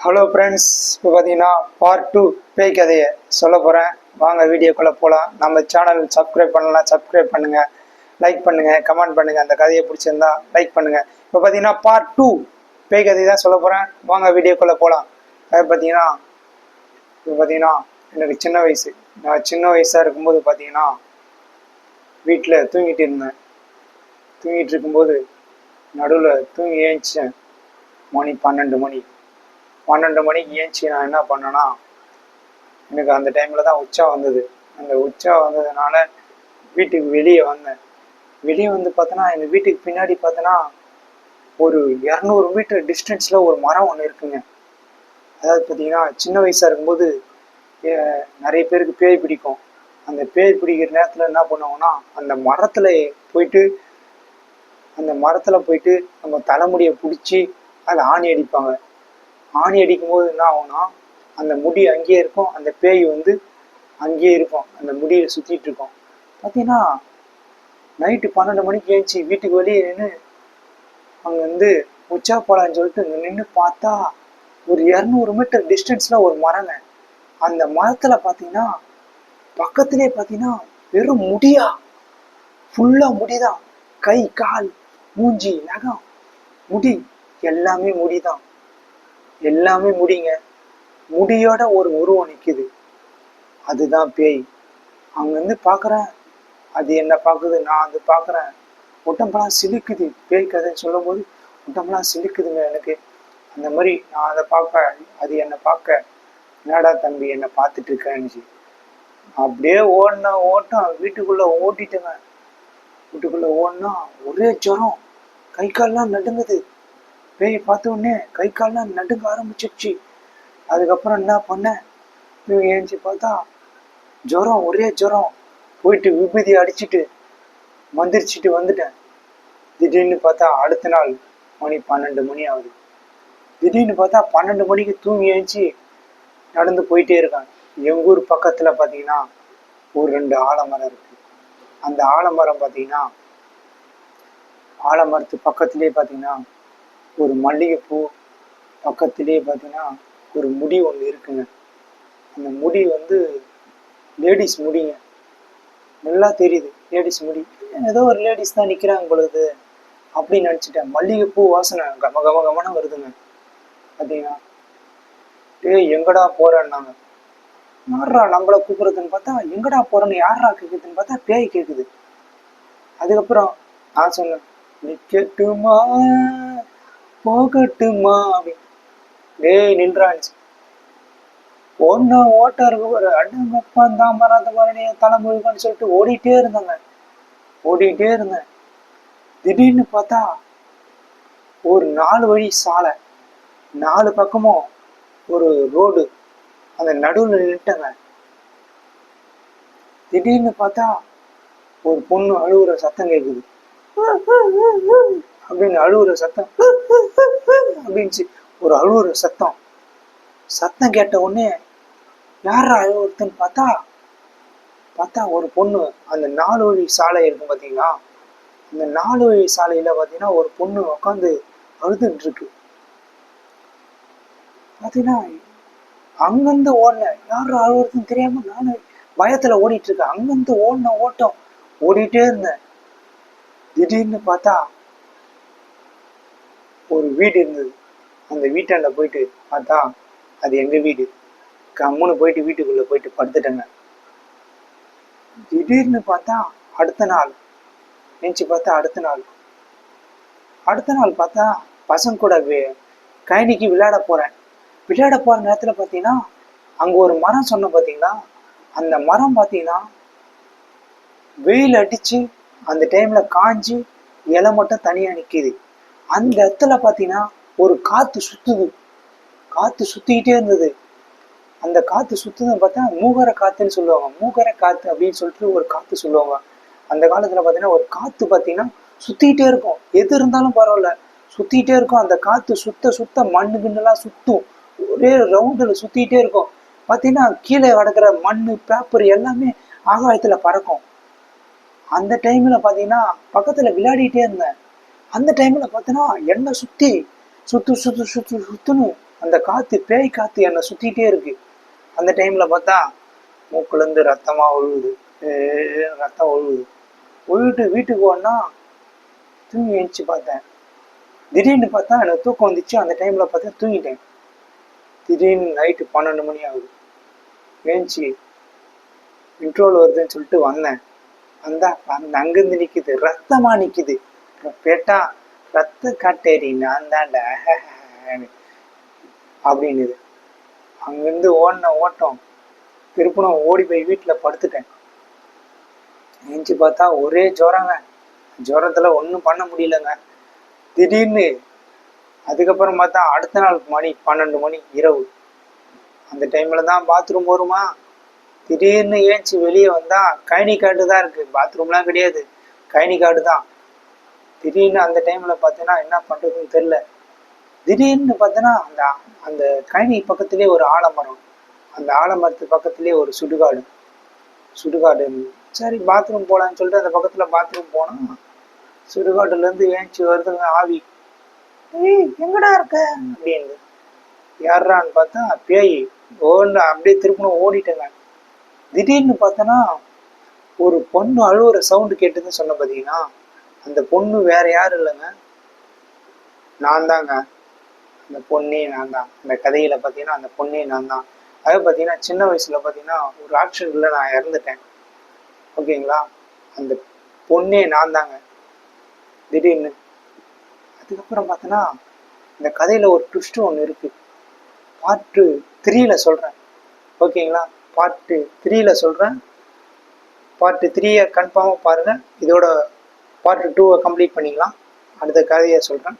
Hello friends, இப்போ பார்த்தீங்கன்னா part 2 பேய் கதையை சொல்ல போகிறேன். வாங்க வீடியோக்குள்ளே போகலாம். நம்ம சேனல் சப்ஸ்கிரைப் பண்ணலாம், சப்ஸ்கிரைப் பண்ணுங்கள், லைக் பண்ணுங்கள், கமெண்ட் பண்ணுங்கள். அந்த கதையை பிடிச்சிருந்தா லைக் பண்ணுங்கள். இப்போ பார்த்தீங்கன்னா பார்ட் 2 பேய் கதை தான் சொல்ல போகிறேன். வாங்க வீடியோக்குள்ளே போகலாம். அது பார்த்தீங்கன்னா எனக்கு சின்ன வயசு. நான் சின்ன வயசாக இருக்கும்போது பார்த்தீங்கன்னா வீட்டில் தூங்கிட்டு இருந்தேன். தூங்கிட்டு இருக்கும்போது நடுவில் தூங்கி ஏஞ்சிட்டேன். மணி 12 மணிக்கு ஏஞ்சி நான் என்ன பண்ணேன்னா, எனக்கு அந்த டைமில் தான் உச்சா வந்தது. அந்த உச்சா வந்ததுனால வீட்டுக்கு வெளியே வந்தேன். வெளியே வந்து பார்த்தோன்னா, எங்கள் வீட்டுக்கு பின்னாடி பார்த்தோன்னா ஒரு 200 மீட்டர் டிஸ்டன்ஸில் ஒரு மரம் ஒன்று இருக்குங்க. அதாவது பார்த்தீங்கன்னா சின்ன வயசாக இருக்கும்போது நிறைய பேருக்கு பேய் பிடிக்கும். அந்த பேய் பிடிக்கிற நேரத்தில் என்ன பண்ணுவாங்கன்னா, அந்த மரத்தில் போயிட்டு நம்ம தலைமுடியை பிடிச்சி அதில் ஆணி அடிப்பாங்க. ஆணி அடிக்கும்போது என்ன ஆகும்னா, அந்த முடி அங்கேயே இருக்கும், அந்த பேய் வந்து அங்கேயே இருக்கும், அந்த முடியை சுற்றிட்டு இருக்கும். பார்த்தீங்கன்னா நைட்டு 12 மணிக்கு ஏஞ்சி வீட்டுக்கு வெளியே நின்று அங்கே வந்து உச்சா போலான்னு சொல்லிட்டு நின்று பார்த்தா ஒரு 200 மீட்டர் டிஸ்டன்ஸில் ஒரு மரங்க. அந்த மரத்தில் பார்த்தீங்கன்னா பக்கத்துலேயே பார்த்தீங்கன்னா வெறும் முடியா, ஃபுல்லாக முடிதான். கை, கால், மூஞ்சி, நகம், முடி, எல்லாமே முடிதான். எல்லாமே முடிங்க. முடியோட ஒரு உருவம் நிற்குது. அதுதான் பேய். அங்கேருந்து பார்க்குறேன், அது என்ன பார்க்குது, நான் அது பார்க்குறேன். உடம்பெல்லாம் சிலுக்குது. பேய் கதைன்னு சொல்லும் போது உடம்பெல்லாம் சிலுக்குதுங்க எனக்கு. அந்த மாதிரி நான் அதை பார்க்க, அது என்னை பார்க்க, என்னடா தம்பி என்னை பார்த்துட்டு இருக்கேன்னு அப்படியே ஓட்டம் வீட்டுக்குள்ளே ஓட்டிட்டேங்க. வீட்டுக்குள்ளே ஓடினா ஒரே ஜுரம், கை கால்லாம் நடுங்குது. பேயை பார்த்த உடனே கை கால்லாம் நடுங்க ஆரம்பிச்சிடுச்சு. அதுக்கப்புறம் என்ன பண்ணேன், ஏஞ்சி பார்த்தா ஜுரம், ஒரே ஜுரம். போயிட்டு விபூதி அடிச்சுட்டு மந்திரிச்சிட்டு வந்துட்டேன். திடீர்னு பார்த்தா அடுத்த நாள் மணி 12 மணி ஆகுது. திடீர்னு பார்த்தா 12 மணிக்கு தூங்கி ஏஞ்சி நடந்து போயிட்டே இருக்காங்க. எங்கள் ஊர் பக்கத்தில் பார்த்தீங்கன்னா ஒரு 2 ஆலமரம் இருக்கு. அந்த ஆலமரம் பார்த்தீங்கன்னா, ஆலமரத்து பக்கத்துலேயே பார்த்தீங்கன்னா ஒரு மல்லிகைப்பூ, பக்கத்துலேயே பார்த்தீங்கன்னா ஒரு முடி ஒன்று இருக்குங்க. அந்த முடி வந்து லேடிஸ் முடிங்க, நல்லா தெரியுது லேடிஸ் முடி. ஏதோ ஒரு லேடிஸ் தான் நிற்கிறாங்க பொழுது அப்படின்னு நினச்சிட்டேன். மல்லிகைப்பூ வாசனை கம கம கமனம் வருதுங்க. பார்த்தீங்கன்னா எங்கடா போறேன்னாங்க. யாரா நம்மளை கூப்பிடுறதுன்னு பார்த்தா, எங்கடா போறேன்னு யாரா கேட்குதுன்னு பார்த்தா பேய் கேட்குது. அதுக்கப்புறம் நான் சொன்னேன், நிக்கட்டுமா போகட்டுமா அப்படின்னு. டேய் நின்றாச்சு. ஒன்னு ஓட்டம் இருக்கு ஒரு அடங்கப்பான் தாமராத மரணிய தலைமொழின்னு சொல்லிட்டு ஓடிட்டே இருந்தேன். திடீர்னு பார்த்தா ஒரு 4 வழி சாலை, 4 பக்கமும் ஒரு ரோடு, அந்த நடுவில் நின்றுட்டேங்க. திடீர்னு பார்த்தா ஒரு பொண்ணு அழுகுற சத்தம் கேட்குது. அப்படின்னு அழுகுற சத்தம் அப்படின்ச்சு. ஒரு அழுகுற சத்தம் கேட்ட உடனே யாரா அழுகுறதுன்னு பார்த்தா ஒரு பொண்ணு. அந்த 4 வழி சாலை இருக்கும் பார்த்தீங்களா, அந்த 4 வழி சாலையில பார்த்தீங்கன்னா ஒரு பொண்ணு உட்காந்து அழுதுட்டு இருக்கு. பார்த்தீங்கன்னா அங்கிருந்து ஓடினேன், யாரும் அழுகுறதுன்னு தெரியாம நானும் பயத்துல ஓடிட்டு இருக்கேன். அங்கிருந்து ஓட்டம் ஓடிட்டே இருந்தேன். திடீர்னு பார்த்தா ஒரு வீடு இருந்தது. அந்த வீட்டாண்ட போயிட்டு பார்த்தா அது எங்க வீடு. கம்முன்னு போயிட்டு வீட்டுக்குள்ள போயிட்டு படுத்துட்டேங்க. திடீர்னு பார்த்தா அடுத்த நாள் நினைச்சு பார்த்தா அடுத்த நாள் பார்த்தா பசங்க கூட கழனிக்கு விளையாட போற நேரத்துல பார்த்தீங்கன்னா அங்க ஒரு மரம் சொன்ன பார்த்தீங்களா, அந்த மரம் பார்த்தீங்கன்னா வெயில் அடிச்சு அந்த டைம்ல காஞ்சி இலை மட்டும் தனியா நிக்குது. அந்த இடத்துல பார்த்தீங்கன்னா ஒரு காத்து சுத்திக்கிட்டே இருந்தது. அந்த காத்து சுத்துன்னு பார்த்தா மூகர காத்துன்னு சொல்லுவாங்க. மூகர காத்து அப்படின்னு சொல்லிட்டு ஒரு காத்து சொல்லுவாங்க. அந்த காலத்துல பார்த்தீங்கன்னா ஒரு காத்து பார்த்தீங்கன்னா சுத்திக்கிட்டே இருக்கும். எது இருந்தாலும் பரவாயில்ல, சுத்திக்கிட்டே இருக்கும். அந்த காத்து சுத்த மண்ணு கிண்ணெல்லாம் சுத்தும். ஒரே ரவுண்டில் சுத்திக்கிட்டே இருக்கும். பார்த்தீங்கன்னா கீழே கிடக்கிற மண்ணு, பேப்பர் எல்லாமே ஆகாயத்துல பறக்கும். அந்த டைம்ல பார்த்தீங்கன்னா பக்கத்துல விளையாடிட்டே இருந்தேன். அந்த டைம்ல பார்த்தீங்கன்னா என்னை சுத்துன்னு அந்த காற்று பேய் காற்று என்னை சுற்றிட்டே இருக்கு. அந்த டைமில் பார்த்தா மூக்குலேருந்து ரத்தமாக ஒழுகுது, ரத்தம் ஒழுகுது. ஒழுகிட்டு வீட்டுக்கு போனா தூங்கி எழுந்துச்சு பார்த்தேன். திடீர்னு பார்த்தா எனக்கு தூக்கம் வந்துச்சு. அந்த டைமில் பார்த்தா தூங்கிட்டேன். திடீர்னு நைட்டு 12 மணி ஆகுது. எழுந்துச்சு இன்ட்ரோல் வருதுன்னு சொல்லிட்டு வந்தேன். அந்த அங்கேருந்து நிற்கிது, ரத்தமாக நிற்கிது. கேட்டா ரத்த காட்டேரி நான் தான்டா அப்படின்னுது. அங்கேருந்து ஓடின ஓட்டம் திருப்பணம் ஓடி போய் வீட்டில் படுத்துட்டேன். எழுந்துச்சு பார்த்தா ஒரே ஜுரங்க. ஜுரத்தில் ஒன்றும் பண்ண முடியலங்க. திடீர்னு அதுக்கப்புறம் பார்த்தா அடுத்த நாள் மணி 12 மணி இரவு. அந்த டைமில் தான் பாத்ரூம் வருமா. திடீர்னு ஏஞ்சி வெளியே வந்தா கைனி கார்டு தான் இருக்கு. பாத்ரூம்லாம் கிடையாது, கைனி கார்டு தான். திடீர்னு அந்த டைம்ல பார்த்தீங்கன்னா என்ன பண்றதுன்னு தெரியல. திடீர்னு பார்த்தீங்கன்னா அந்த அந்த கைனி பக்கத்திலே ஒரு ஆலமரம், அந்த ஆலமரத்து பக்கத்திலே ஒரு சுடுகாடு. சரி பாத்ரூம் போலான்னு சொல்லிட்டு அந்த பக்கத்துல பாத்ரூம் போனா சுடுகாட்டுல இருந்து ஏஞ்சி வருதுங்க ஆவி. ஏய் எங்கடா இருக்க அப்படின்னு. யாரான்னு பார்த்தா பேய். அப்படியே திருப்பணும் ஓடிட்டேங்க. திடீர்னு பார்த்தோன்னா ஒரு பொண்ணு அழுவுற சவுண்டு கேட்டுன்னு சொன்ன பார்த்தீங்கன்னா, அந்த பொண்ணு வேற யாரும் இல்லைங்க, நான் தாங்க. அந்த பொண்ணே நான் தான். அந்த கதையில பார்த்தீங்கன்னா அந்த பொண்ணே நான் தான். அதை பார்த்தீங்கன்னா சின்ன வயசுல பார்த்தீங்கன்னா ஒரு ஆக்சிடென்ட்ல நான் இறந்துட்டேன். ஓகேங்களா. அந்த பொண்ணே நான் தாங்க திடீர்னு. அதுக்கப்புறம் பார்த்தோன்னா இந்த கதையில ஒரு ட்விஸ்ட் ஒன்று இருக்கு. பார்ட் 3ல சொல்றேன். ஓகேங்களா. பார்ட் 3ல சொல்றேன். பார்ட் 3 கன்ஃபார்மாக பாருங்க. இதோட பார்ட் 2 கம்ப்ளீட் பண்ணிக்கலாம். அடுத்த கதையை சொல்றேன்.